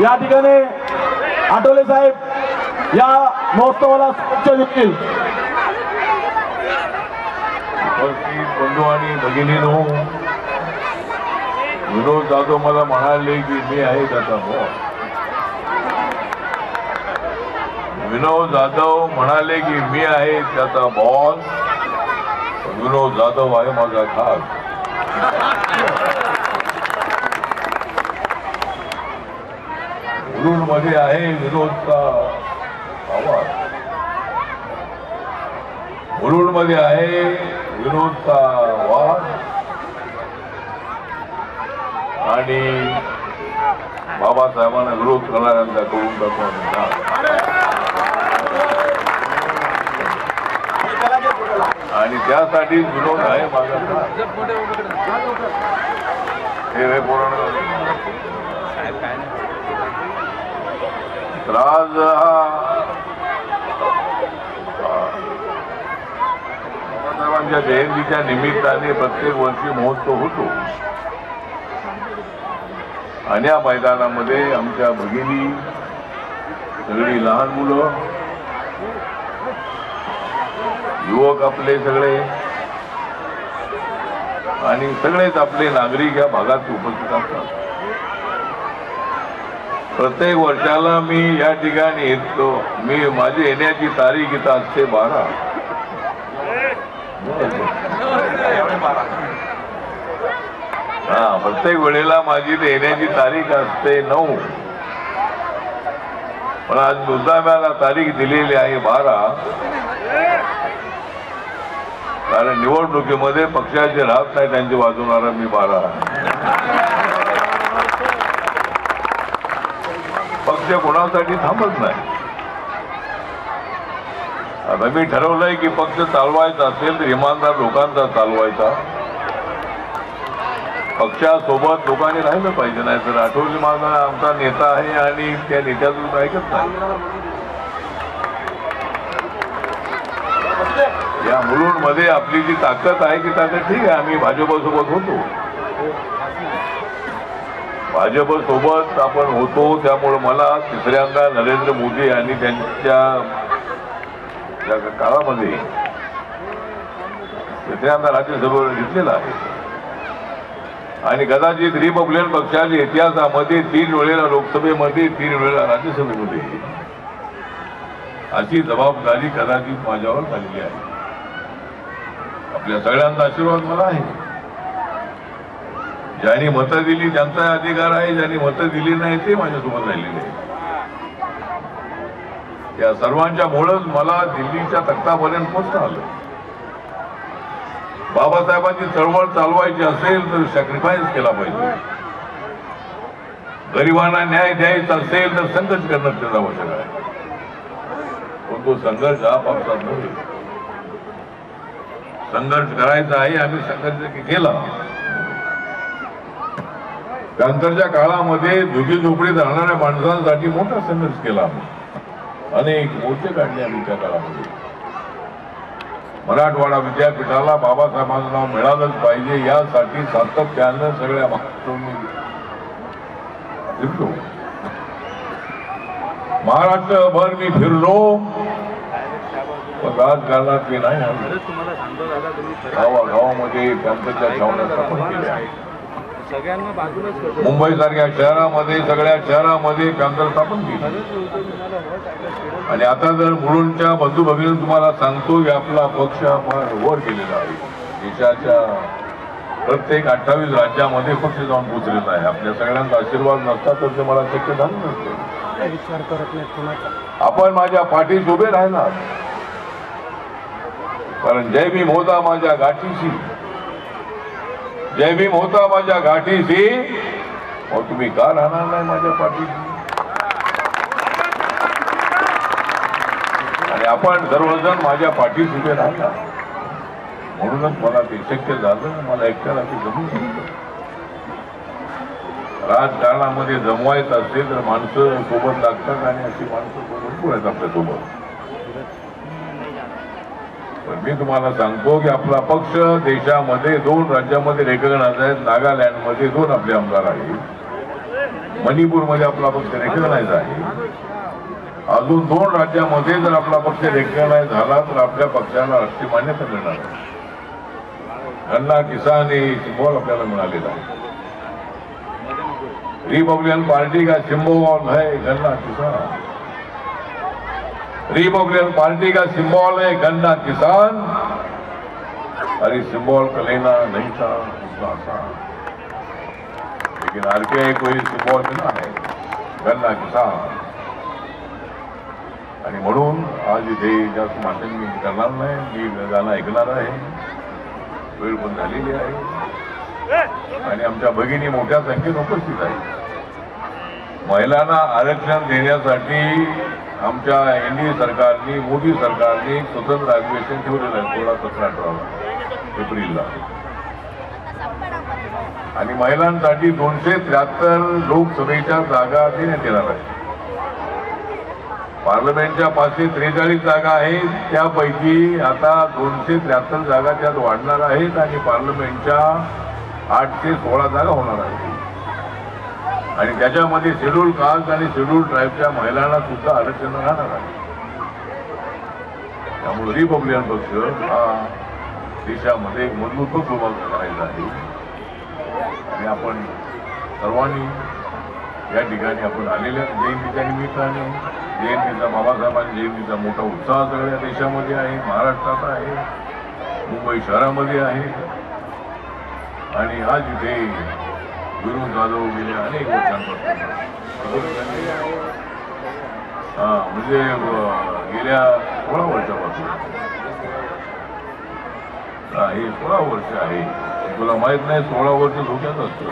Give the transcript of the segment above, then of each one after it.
या ठिकाणी आठवले साहेब या महोत्सवाला शुभेच्छा देतील. बंधू आणि भगिनीनो, विनोद जाधव मला म्हणाले की मी आहे त्याचा बॉस. विनोद जाधव म्हणाले की मी आहे त्याचा बॉस. विनोद जाधव आहे माझा खास. मुरुड मध्ये आहे विनोदचा आवाज. मुरुड मध्ये आहे विनोदचा आवाज आणि बाबासाहेबांना विरोध करणाऱ्यांचा करून दाखवणार. आणि त्यासाठी विनोद आहे माझा. हे पूर्ण राज बाबासाहेबांच्या जयंतीच्या निमित्ताने प्रत्येक वर्षी महोत्सव होतो. आणि या मैदानामध्ये आमच्या भगिनी, सगळी लहान मुलं, युवक आपले सगळे आणि सगळेच आपले नागरिक या भागात उपस्थित असतात. प्रत्येक वर्षाला मी या ठिकाणी येतो. मी माझी येण्याची तारीख इथं असते 12. प्रत्येक वेळेला माझी येण्याची तारीख असते 9. पण आज मुद्दाम्याला तारीख दिलेली आहे 12. कारण निवडणुकीमध्ये पक्षाचे राहत नाही त्यांची वाजवणारा मी 12. पक्ष कोणासाठी थांबत नाही. आता मी ठरवलंय की पक्ष चालवायचा असेल तर इमानदार लोकांचा चालवायचा. पक्षासोबत लोकांनी राहिलं पाहिजे. नाही तर आठवले माझा आमचा नेता आहे आणि त्या नेत्यातून ऐकत नाही. या मुलुंडमध्ये आपली जी ताकद आहे की ताकद ठीक आहे. आम्ही भाजपसोबत होतो. भाजपसोबत आपण होतो. त्यामुळे मला तिसऱ्यांदा नरेंद्र मोदी यांनी त्यांच्या काळामध्ये तिसऱ्यांदा राज्यसभेवर घेतलेला आहे. आणि कदाचित रिपब्लिकन पक्षाच्या इतिहासामध्ये 3 वेळेला लोकसभेमध्ये, 3 वेळेला राज्यसभेमध्ये अशी जबाबदारी कदाचित माझ्यावर झालेली आहे. आपल्या सगळ्यांचा आशीर्वाद मला आहे. ज्यांनी मतं दिली त्यांचा अधिकार आहे. ज्यांनी मतं दिली नाही ते माझ्यासोबत राहिलेले आहे. या सर्वांच्या मुळेच मला दिल्लीच्या तख्तापर्यंत पोहोचता आलं. बाबासाहेबांची चळवळ चालवायची असेल तर सॅक्रिफाईस केला पाहिजे. गरिबांना न्याय द्यायचा असेल तर संघर्ष करणं त्याचा आवश्यक आहे. पण तो संघर्ष आपापसात नव्हे. संघर्ष करायचा आहे. आम्ही संघर्ष केला. नंतरच्या काळामध्ये झुगी झोपडीत राहणाऱ्या माणसांसाठी मोठा संघर्ष केला. अनेक मोर्चे काढले आम्ही त्या काळामध्ये. मराठवाडा विद्यापीठाला बाबासाहेबांचं नाव मिळालंच पाहिजे यासाठी सातत्यानं सगळ्या महाराष्ट्रांनी फिरलो. महाराष्ट्रभर मी फिरलो. पण राजकारणात मी नाही आलो. गावागावामध्ये कॅम्पसच्या छावण्या स्थापन केल्या. मुंबई सारख्या शहरामध्ये, सगळ्या शहरामध्ये कॅम्प स्थापन केली. आणि आता जर मुलुंडच्या बंधू भगिनी तुम्हाला सांगतो की आपला पक्ष वर केलेला आहे. देशाच्या प्रत्येक 28 राज्यामध्ये पक्ष जाऊन पोचलेला आहे. आपल्या सगळ्यांचा आशीर्वाद नसता तर ते मला शक्य झालं नसतं. आपण माझ्या पाठीशी उभे राहिला. कारण जय भीम होता माझ्या गाठीशी. जय भीम होता माझ्या गाठीशी. मग तुम्ही का राहणार नाही माझ्या पाठीशी? आणि आपण सर्वजण माझ्या पाठीशी उभे राहिला. म्हणूनच मला ते शक्य झालं. मला एकट्याला ते जमू शकतं. राजकारणामध्ये जमवायचं असेल तर माणसं सोबत लागतात आणि अशी माणसं भरपूर आहेत आपल्या सोबत. पण मी तुम्हाला सांगतो की आपला पक्ष देशामध्ये 2 राज्यामध्ये रेकग्नाइज आहेत. नागालँडमध्ये 2 आपले आमदार आहेत. मणिपूरमध्ये आपला पक्ष रेकग्नाइज आहे. अजून 2 राज्यामध्ये जर आपला पक्ष रेकग्नाइज झाला तर आपल्या पक्षाला राष्ट्रीय मान्यता मिळणार आहे. गन्ना किसान हे सिंबॉल आपल्याला मिळालेला आहे. रिपब्लिकन पार्टी का सिंबल है गन्ना किसान. रिपब्लिकन पार्टी का सिंबल है गन्ना किसान. और इस सिंबल का लेना नहीं था उतना आसान, लेकिन आरपीआई को ही सिंबल मिला है गन्ना किसान. आणि म्हणून आज इथे जास्त भाषण मी करणार नाही. मी गाणं ऐकणार आहे. वेळ पण झालेली आहे आणि आमच्या भगिनी मोठ्या संख्येने उपस्थित आहेत. महिलांना आरक्षण देण्यासाठी आमच्या एनडीए सरकारने, मोदी सरकारने स्वतंत्र अधिवेशन ठेवलेलं आहे 16-17-18 एप्रिलला. आणि महिलांसाठी 273 लोकसभेच्या जागा देण्यात येणार आहे. पार्लमेंटच्या 543 जागा आहेत. त्यापैकी आता 273 जागा त्यात वाढणार आहेत आणि पार्लमेंटच्या 816 जागा होणार आहेत. आणि त्याच्यामध्ये शेड्यूल कास्ट आणि शेड्यूल ट्राईबच्या महिलांना सुद्धा आरक्षण राहणार आहे. त्यामुळे रिपब्लिकन पक्ष हा देशामध्ये एक मजबूत पक्ष उभा करायचा आहे. आणि आपण सर्वांनी या ठिकाणी आपण आलेल्या जयंतीच्या निमित्ताने, जयंतीचा बाबासाहेबांच्या जयंतीचा मोठा उत्साह सगळ्या देशामध्ये आहे, महाराष्ट्रात आहे, मुंबई शहरामध्ये आहे. आणि आज इथे विनोद जाधव गेल्या अनेक वर्षांपासून म्हणजे गेल्या 16 वर्षापासून हे 16 वर्ष आहे. तुला माहित नाही 16 वर्ष धोक्यात असतो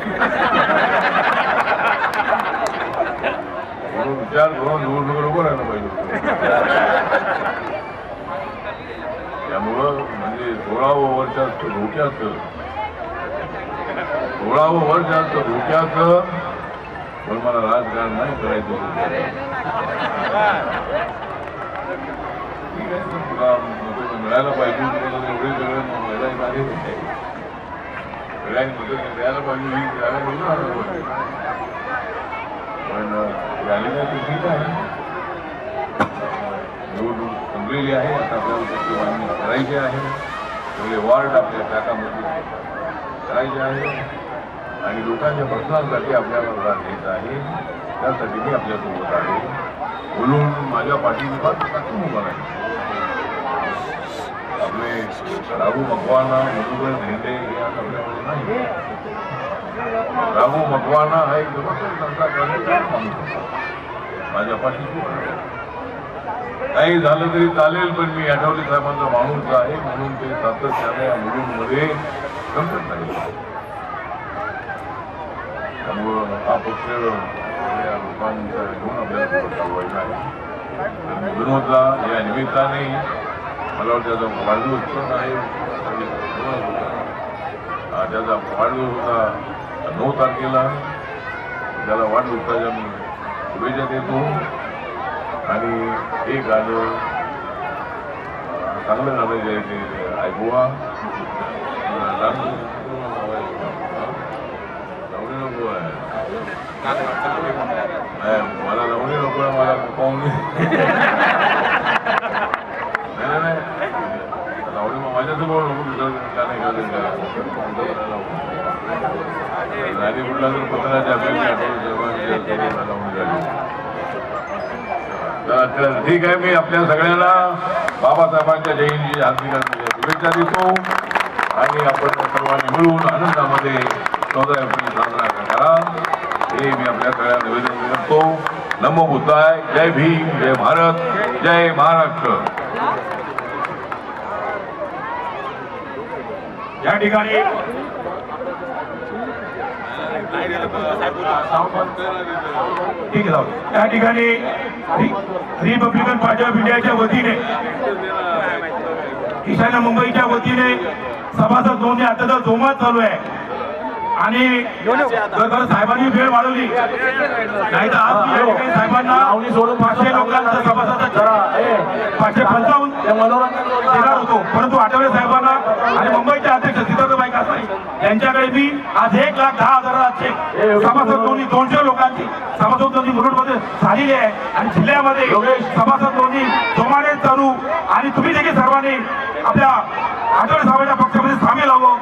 म्हणून विचार करून निवडणुकीवर उभं राहायला पाहिजे. त्यामुळं म्हणजे 16वं वर्ष असतं धोक्याचं, 16वं वर्ष असतं धोक्याचं. पण मला राजकारण नाही करायचं. ठीक आहे, तुला मिळायला पाहिजे. एवढे सगळे महिला आले सगळ्यांनी मदत मिळायला पाहिजे. ही द्यायला पाहिजे. पण झाली नाही ते ठीक आहे. निवडणूक संपलेली आहे. आता आपल्याला त्याची मागणी करायची आहे. सगळे वॉर्ड आपल्या शाखामध्ये करायचे आहे आणि लोकांच्या प्रश्नांसाठी आपल्याला लढा द्यायचा आहे. त्यासाठी मी आपल्यासोबत आहे. बोलून माझ्या पाठीने टाकून उभा आहे. आपले राघू मकवाना, मधुकर धेंडे हे आज आपल्याकडे नाही. राघू मकवाना हा एक जबरदस्त जनता कार्यकर्ता माणूस माझ्या पाठीशी. काही झालं तरी चालेल, पण मी आठवले साहेबांचा माणूस आहे म्हणून ते सातत्याने या मुलींमध्ये संकट नाही. त्यामुळं हा पक्ष या लोकांचा घेऊन आपल्याला चालवायचा आहे. विनोदला या निमित्ताने मला वाटतं त्याचा वाढदिवस पण आहे. त्याचा वाढदिवस होता 9 तारखेला. त्याला वाढदिवसाच्या मी शुभेच्छा देतो. आणि हे गाणं चांगलं गाणं जे आहे ते ऐकवा. लावणी नको आहे मला, लावणी नको आहे मला, पाहुणे नाही लावणी माझ्यासमोर नको. गाणं गाडी कुठला तर पत्राच्या तर ठीक आहे. मी आपल्या सगळ्यांना बाबासाहेबांच्या जयंतीच्या हार्दिक शुभेच्छा देतो आणि आपण सर्वांनी मिळून आनंदामध्ये 14 एप्रिल साजरा करा हे मी आपल्या सगळ्यांना निवेदन करतो. नमो बुद्धाय. जय भीम, जय भारत, जय महाराष्ट्र. या ठिकाणी ठीक आहे. त्या ठिकाणी रिपब्लिकन पार्टी ऑफ इंडियाच्या वतीने, ईशान्य मुंबईच्या वतीने सभासद नोंदणी आता जोमात चालू आहे. आणि जर साहेबांनी वेळ वाढवली नाही तर आज साहेबांना 500 लोकांचा सभासद 555 देणार होतो. परंतु आठवले साहेबांना आणि मुंबईचे अध्यक्ष सिद्धार्थभाई कासारी यांच्याकडे मी आज 1,10,000चे सभासद नोंदणी 200 लोकांची सभासद नोंदणी मुरुडमध्ये झालेली आहे आणि जिल्ह्यामध्ये सभासद नोंदणी जोमाने चालू आणि तुम्ही देखील सर्वांनी आपल्या आठवडे साहेबांच्या पक्षामध्ये सामील व्हावं.